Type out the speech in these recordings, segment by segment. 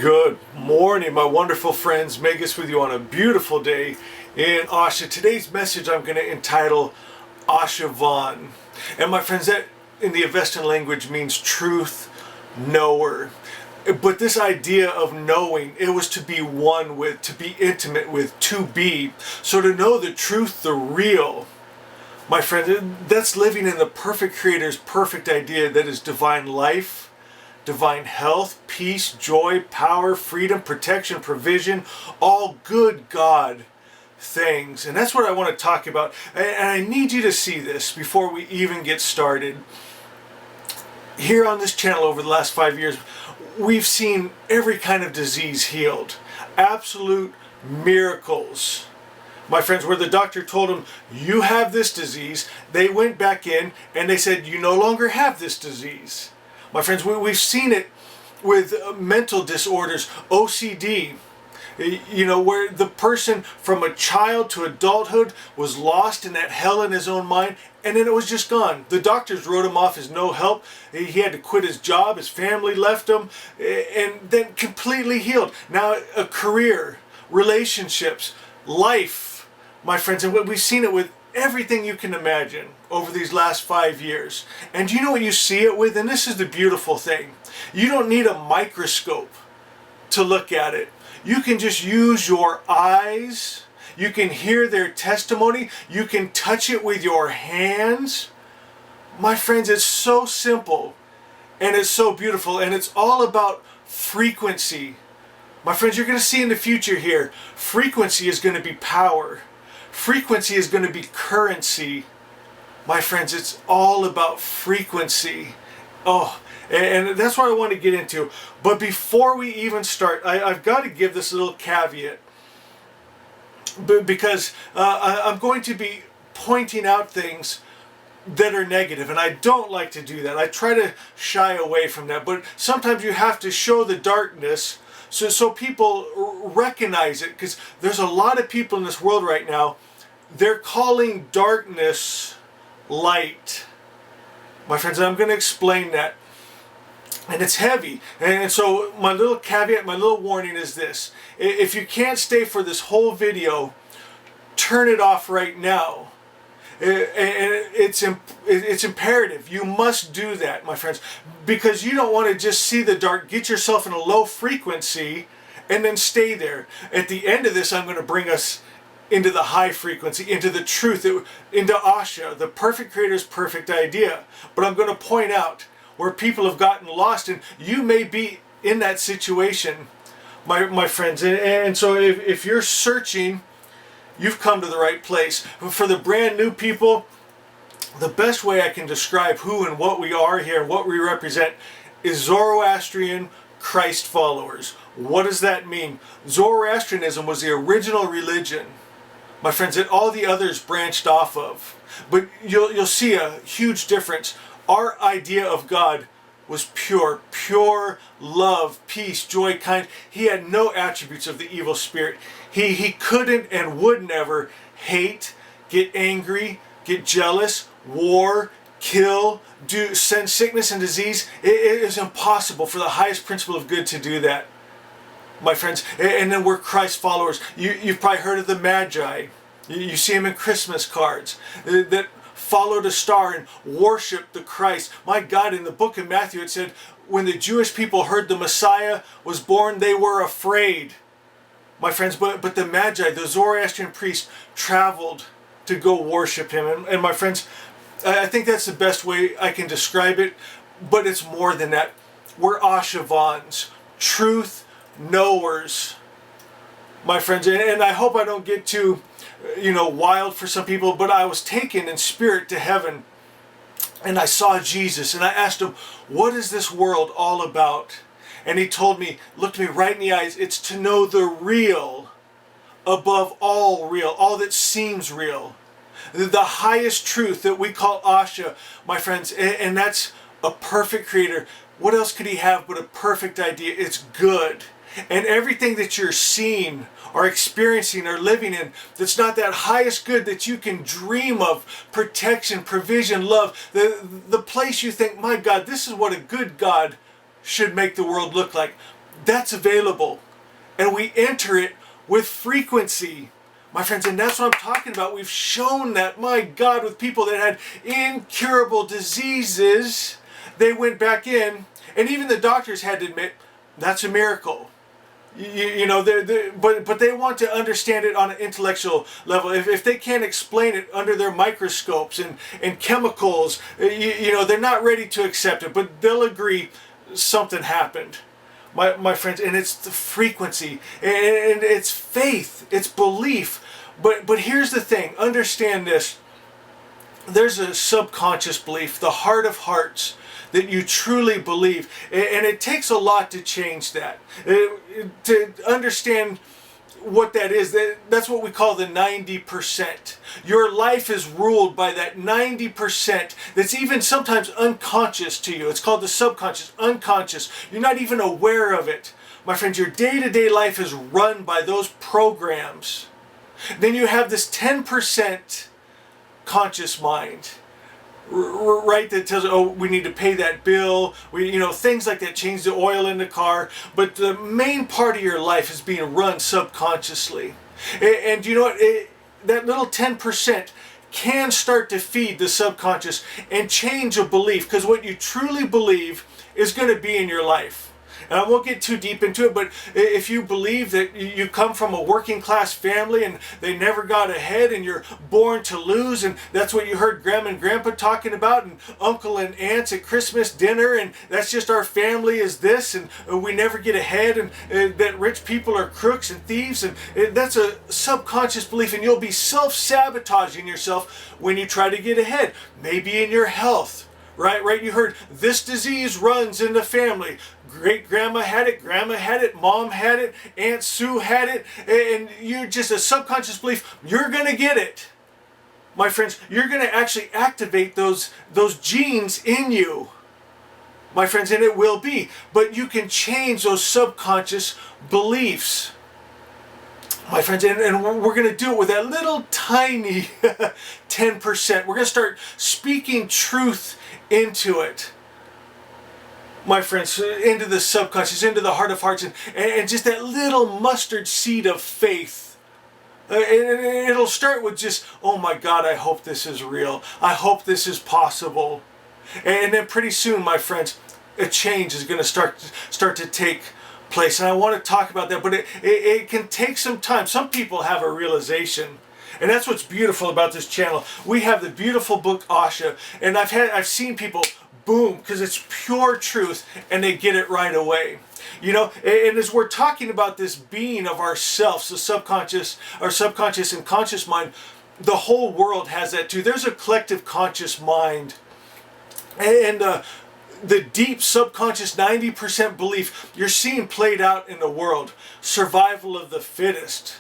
Good morning, my wonderful friends. Megas with you on a beautiful day in Asha. Today's message I'm going to entitle Asha Van. And my friends, that in the Avestan language means truth knower. But this idea of knowing, it was to be one with, to be intimate with, to be. So to know the truth, the real, my friend, that's living in the perfect Creator's perfect idea that is divine life, divine health, peace, joy, power, freedom, protection, provision, all good God things. And that's what I want to talk about. And I need you to see this before we even get started. Here on this channel over the last 5 years, we've seen every kind of disease healed. Absolute miracles. My friends, where the doctor told them, you have this disease, they went back in and they said, you no longer have this disease. My friends, we've seen it with mental disorders, OCD, where the person from a child to adulthood was lost in that hell in his own mind, and then it was just gone. The doctors wrote him off as no help. He had to quit his job, his family left him, and then completely healed. Now a career, relationships, life, my friends, and we've seen it with everything you can imagine over these last 5 years. And do you know what you see it with? And this is the beautiful thing. You don't need a microscope to look at it. You can just use your eyes. You can hear their testimony. You can touch it with your hands. My friends, it's so simple and it's so beautiful, and it's all about frequency. My friends, you're going to see in the future here, frequency is going to be power. Frequency is going to be currency. My friends, it's all about frequency. Oh, and that's what I want to get into. But before we even start, I've got to give this little caveat. Because I'm going to be pointing out things that are negative, and I don't like to do that. I try to shy away from that. But sometimes you have to show the darkness so people recognize it, because there's a lot of people in this world right now, they're calling darkness light. My friends, I'm going to explain that. And it's heavy. And so my little caveat, my little warning is this. If you can't stay for this whole video, turn it off right now. And it's imperative. You must do that, my friends, because you don't want to just see the dark, get yourself in a low frequency, and then stay there. At the end of this, I'm going to bring us into the high frequency, into the truth, into Asha, the perfect Creator's perfect idea. But I'm going to point out where people have gotten lost, and you may be in that situation, my friends. And so if you're searching, you've come to the right place. For the brand new people, the best way I can describe who and what we are here and what we represent is Zoroastrian Christ followers. What does that mean? Zoroastrianism was the original religion, my friends, that all the others branched off of. But you'll see a huge difference. Our idea of God was pure love, peace, joy, kind. He had no attributes of the evil spirit. He couldn't and would never hate, get angry, get jealous, war, kill, send sickness and disease. It is impossible for the highest principle of good to do that, my friends. And then we're Christ followers. You've probably heard of the Magi. You see them in Christmas cards that followed a star and worshiped the Christ. My God, in the book of Matthew it said, when the Jewish people heard the Messiah was born, they were afraid. My friends, but the Magi, the Zoroastrian priests, traveled to go worship him. And my friends, I think that's the best way I can describe it, but it's more than that. We're Asha Vans, truth knowers, my friends. And I hope I don't get too wild for some people, but I was taken in spirit to heaven, and I saw Jesus, and I asked him, what is this world all about? And he told me, looked me right in the eyes, it's to know the real above all real, all that seems real. The highest truth that we call Asha, my friends, and that's a perfect Creator. What else could he have but a perfect idea? It's good. And everything that you're seeing or experiencing or living in that's not that highest good that you can dream of, protection, provision, love, the place you think, my God, this is what a good God should make the world look like. That's available. And we enter it with frequency, my friends. And that's what I'm talking about. We've shown that, my God, with people that had incurable diseases, they went back in, and even the doctors had to admit, that's a miracle. You know, but they want to understand it on an intellectual level. If they can't explain it under their microscopes and chemicals, you know, they're not ready to accept it, but they'll agree something happened. My friends, and it's the frequency, and it's faith, it's belief. But here's the thing, understand this. There's a subconscious belief, the heart of hearts, that you truly believe. And it takes a lot to change that. To understand what that is, that's what we call the 90%. Your life is ruled by that 90% that's even sometimes unconscious to you. It's called the subconscious, unconscious. You're not even aware of it. My friends, your day-to-day life is run by those programs. Then you have this 10% conscious mind, right, that tells, oh, we need to pay that bill, you know, things like that, change the oil in the car. But the main part of your life is being run subconsciously. And you know what, that little 10% can start to feed the subconscious and change a belief, because what you truly believe is going to be in your life. And I won't get too deep into it, but if you believe that you come from a working class family and they never got ahead and you're born to lose, and that's what you heard Grandma and Grandpa talking about, and Uncle and Aunts at Christmas dinner, and that's just our family is this, and we never get ahead, and that rich people are crooks and thieves, and that's a subconscious belief, and you'll be self-sabotaging yourself when you try to get ahead. Maybe in your health. Right? You heard this disease runs in the family. Great grandma had it, grandma had it, mom had it, Aunt Sue had it, and you're just a subconscious belief, you're going to get it. My friends, you're going to actually activate those genes in you. My friends, and it will be. But you can change those subconscious beliefs. My friends, and we're going to do it with that little tiny 10%. We're going to start speaking truth into it, my friends, into the subconscious, into the heart of hearts, and just that little mustard seed of faith. And it'll start with just, oh my God, I hope this is real. I hope this is possible. And then pretty soon, my friends, a change is going to start to take place. And I want to talk about that, but it can take some time. Some people have a realization. And that's what's beautiful about this channel. We have the beautiful book Asha, and I've seen people boom, because it's pure truth, and they get it right away. You know, and as we're talking about this being of ourselves, the subconscious, our subconscious and conscious mind, the whole world has that too. There's a collective conscious mind, and the deep subconscious 90% belief you're seeing played out in the world. Survival of the fittest.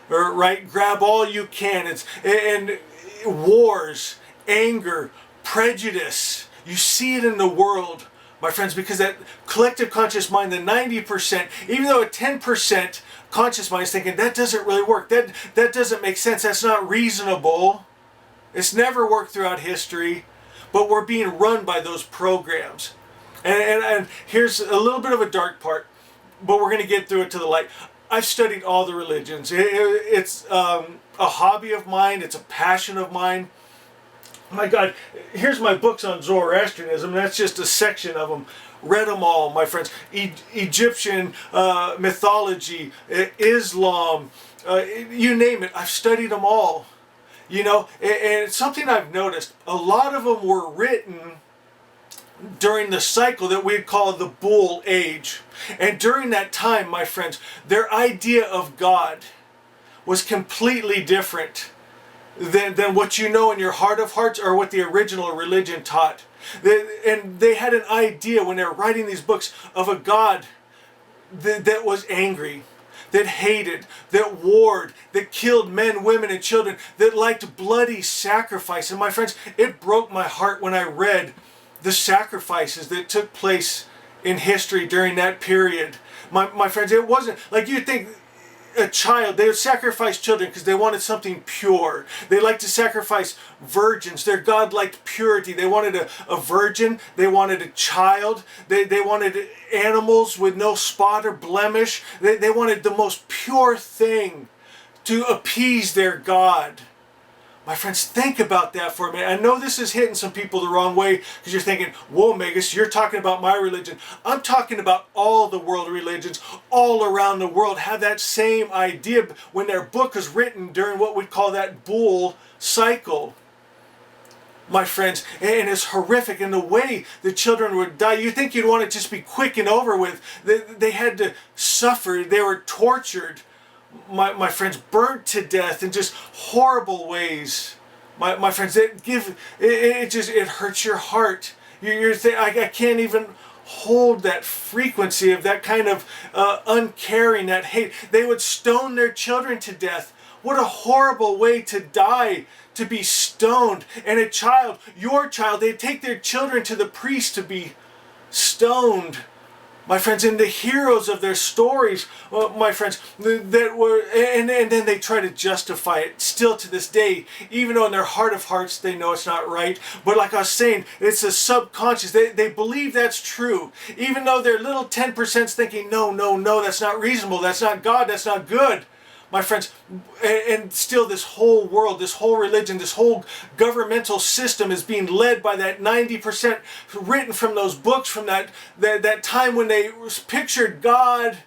Right? Grab all you can. And wars, anger, prejudice. You see it in the world, my friends, because that collective conscious mind, the 90%, even though a 10% conscious mind is thinking, that doesn't really work. That doesn't make sense. That's not reasonable. It's never worked throughout history. But we're being run by those programs. And here's a little bit of a dark part, but we're going to get through it to the light. I've studied all the religions. It's a hobby of mine. It's a passion of mine. My God, here's my books on Zoroastrianism. That's just a section of them. Read them all, my friends. Egyptian mythology, Islam, you name it. I've studied them all. You know, and it's something I've noticed. A lot of them were written during the cycle that we'd call the Bull Age. And during that time, my friends, their idea of God was completely different than what you know in your heart of hearts or what the original religion taught. And they had an idea when they were writing these books of a God that was angry, that hated, that warred, that killed men, women, and children, that liked bloody sacrifice. And my friends, it broke my heart when I read the sacrifices that took place in history during that period. My friends, it wasn't like you'd think a child. They would sacrifice children because they wanted something pure. They liked to sacrifice virgins. Their God liked purity. They wanted a virgin. They wanted a child. They wanted animals with no spot or blemish. They wanted the most pure thing to appease their God. My friends, think about that for a minute. I know this is hitting some people the wrong way because you're thinking, whoa, Megas, you're talking about my religion. I'm talking about all the world religions all around the world have that same idea when their book was written during what we'd call that bull cycle. My friends, and it's horrific in the way the children would die. You think you'd want it to just be quick and over with. They had to suffer. They were tortured. My friends, burnt to death in just horrible ways. My friends, it hurts your heart. I can't even hold that frequency of that kind of uncaring, that hate. They would stone their children to death. What a horrible way to die, to be stoned. And a child, your child, they'd take their children to the priest to be stoned. My friends, and the heroes of their stories, my friends, that were, and then they try to justify it still to this day, even though in their heart of hearts they know it's not right. But like I was saying, it's a subconscious. They believe that's true, even though their little 10%'s thinking, no, that's not reasonable, that's not God, that's not good. My friends, and still this whole world, this whole religion, this whole governmental system is being led by that 90% written from those books, from that time when they pictured God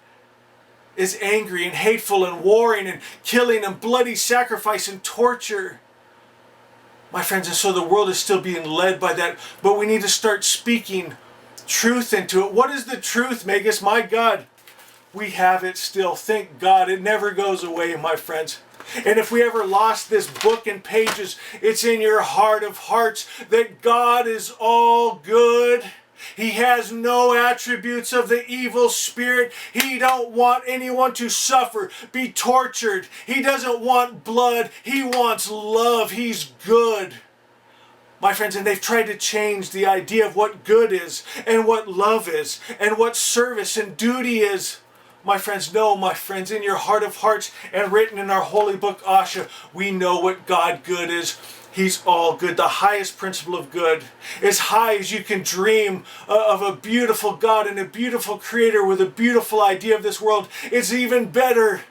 is angry and hateful and warring and killing and bloody sacrifice and torture. My friends, and so the world is still being led by that, but we need to start speaking truth into it. What is the truth, Megas? My God. We have it still. Thank God. It never goes away, my friends. And if we ever lost this book in pages, it's in your heart of hearts that God is all good. He has no attributes of the evil spirit. He don't want anyone to suffer, be tortured. He doesn't want blood. He wants love. He's good. My friends, and they've tried to change the idea of what good is and what love is and what service and duty is. My friends, no, my friends, in your heart of hearts and written in our holy book, Asha, we know what God good is. He's all good. The highest principle of good. As high as you can dream of a beautiful God and a beautiful creator with a beautiful idea of this world. It's even better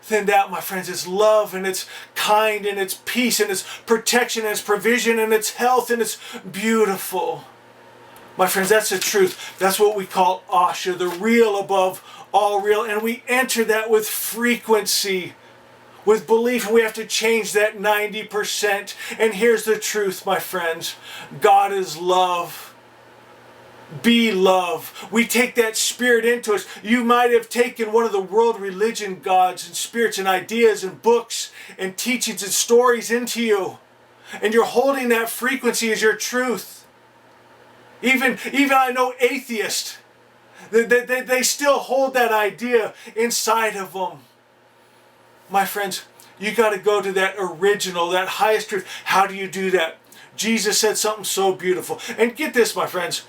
than that, my friends. It's love and it's kind and it's peace and it's protection and it's provision and it's health and it's beautiful. My friends, that's the truth. That's what we call Asha, the real above all real. And we enter that with frequency, with belief. We have to change that 90%. And here's the truth, my friends. God is love. Be love. We take that spirit into us. You might have taken one of the world religion gods and spirits and ideas and books and teachings and stories into you. And you're holding that frequency as your truth. Even I know atheists, they still hold that idea inside of them. My friends, you got to go to that original, that highest truth. How do you do that? Jesus said something so beautiful. And get this, my friends.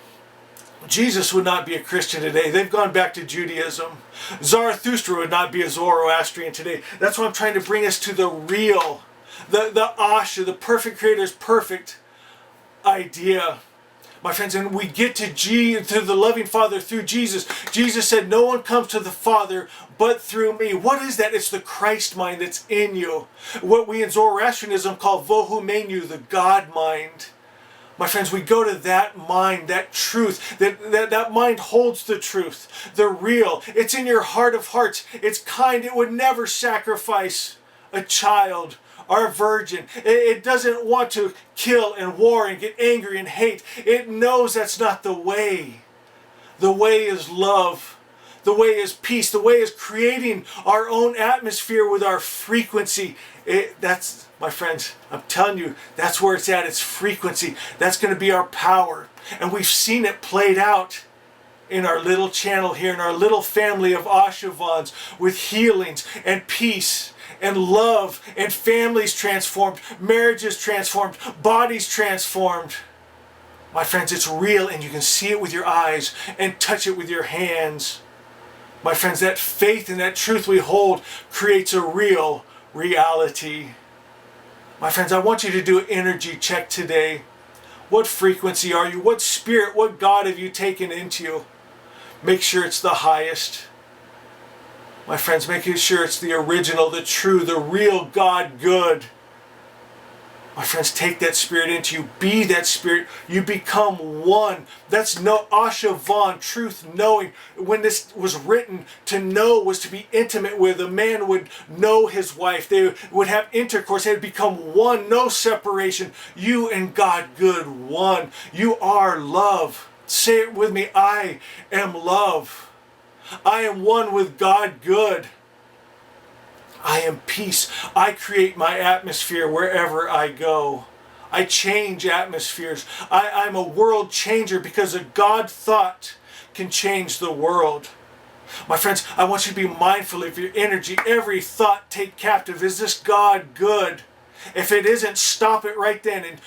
Jesus would not be a Christian today. They've gone back to Judaism. Zarathustra would not be a Zoroastrian today. That's why I'm trying to bring us to the real, the Asha, the perfect creator's perfect idea. My friends, and we get to the loving Father through Jesus. Jesus said, no one comes to the Father but through me. What is that? It's the Christ mind that's in you. What we in Zoroastrianism call Vohu Menu, the God mind. My friends, we go to that mind, that truth. That mind holds the truth, the real. It's in your heart of hearts. It's kind. It would never sacrifice a child or a virgin. It doesn't want to kill and war and get angry and hate. It knows that's not the way. The way is love. The way is peace. The way is creating our own atmosphere with our frequency. That's, my friends, I'm telling you, that's where it's at. It's frequency. That's going to be our power. And we've seen it played out in our little channel here, in our little family of Ashavans, with healings and peace and love and families transformed, marriages transformed, bodies transformed. My friends, it's real and you can see it with your eyes and touch it with your hands. My friends, that faith and that truth we hold creates a real reality. My friends, I want you to do an energy check today. What frequency are you? What spirit, what God have you taken into you? Make sure it's the highest. My friends, make sure it's the original, the true, the real God good. My friends, take that spirit into you. Be that spirit. You become one. That's no Asha Vaughn, truth knowing. When this was written, to know was to be intimate with. A man would know his wife. They would have intercourse. They would become one. No separation. You and God good, one. You are love. Say it with me. I am love. I am one with God good. I am peace. I create my atmosphere wherever I go. I change atmospheres. I'm a world changer because a God thought can change the world. My friends, I want you to be mindful of your energy. Every thought take captive. Is this God good? If it isn't, stop it right then and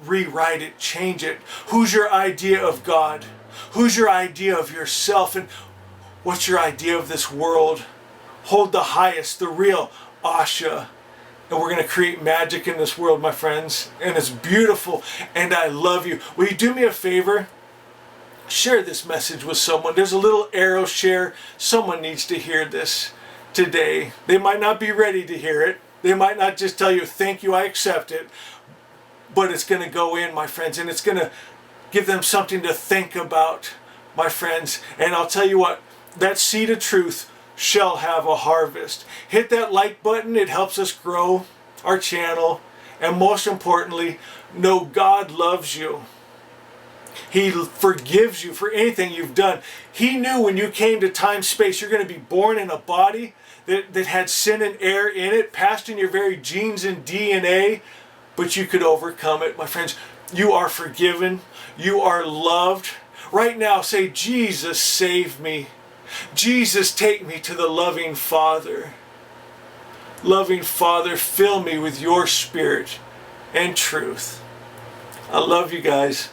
rewrite it, change it. Who's your idea of God? Who's your idea of yourself? And what's your idea of this world? Hold the highest, the real Asha. And we're going to create magic in this world, my friends. And it's beautiful. And I love you. Will you do me a favor? Share this message with someone. There's a little arrow share. Someone needs to hear this today. They might not be ready to hear it. They might not just tell you, thank you, I accept it. But it's going to go in, my friends. And it's going to give them something to think about, my friends. And I'll tell you what, that seed of truth shall have a harvest. Hit that like button. It helps us grow our channel. And most importantly, know God loves you. He forgives you for anything you've done. He knew when you came to time, space, you're going to be born in a body that had sin and error in it, passed in your very genes and DNA, but you could overcome it. My friends, you are forgiven. You are loved. Right now, say, Jesus, save me. Jesus, take me to the loving Father. Loving Father, fill me with your spirit and truth. I love you guys.